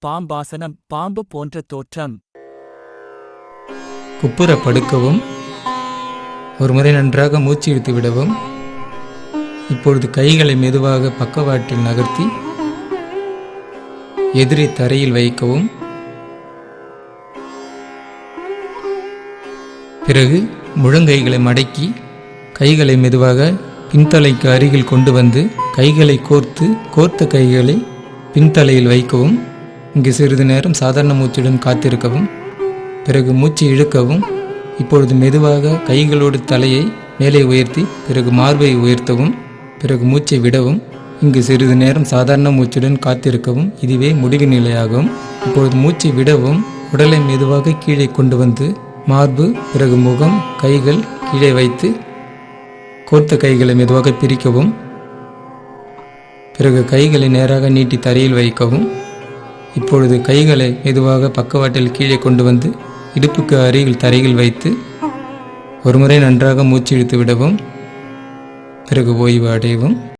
பாம்பாசனம், பாம்பு போன்ற தோற்றம். குப்புற படுக்கவும். ஒருமுறை நன்றாக மூச்சு இழுத்து விடவும். இப்பொழுது கைகளை மெதுவாக பக்கவாட்டில் நகர்த்தி எதிரி தரையில் வைக்கவும். பிறகு முழங்கைகளை மடக்கி கைகளை மெதுவாக பின்தலைக்கு அருகில் கொண்டு வந்து கைகளை கோர்த்த கைகளை பின்தலையில் வைக்கவும். இங்கு சிறிது நேரம் சாதாரண மூச்சுடன் காத்திருக்கவும். பிறகு மூச்சை இழுக்கவும். இப்பொழுது மெதுவாக கைகளோடு தலையை மேலே உயர்த்தி பிறகு மார்பை உயர்த்தவும். பிறகு மூச்சை விடவும். இங்கு சிறிது நேரம் சாதாரண மூச்சுடன் காத்திருக்கவும். இதுவே முடிவு நிலையாகும். இப்பொழுது மூச்சை விடவும். உடலை மெதுவாக கீழே கொண்டு வந்து மார்பு, பிறகு முகம், கைகள் கீழே வைத்து கோர்த்த கைகளை மெதுவாக பிரிக்கவும். பிறகு கைகளை நேராக நீட்டி தரையில் வைக்கவும். இப்பொழுது கைகளை மெதுவாக பக்கவாட்டில் கீழே கொண்டு வந்து இடுப்புக்கு அருகில் தரையில் வைத்து ஒருமுறை நன்றாக மூச்சு இழுத்து விடவும். பிறகு ஓய்வு அடையவும்.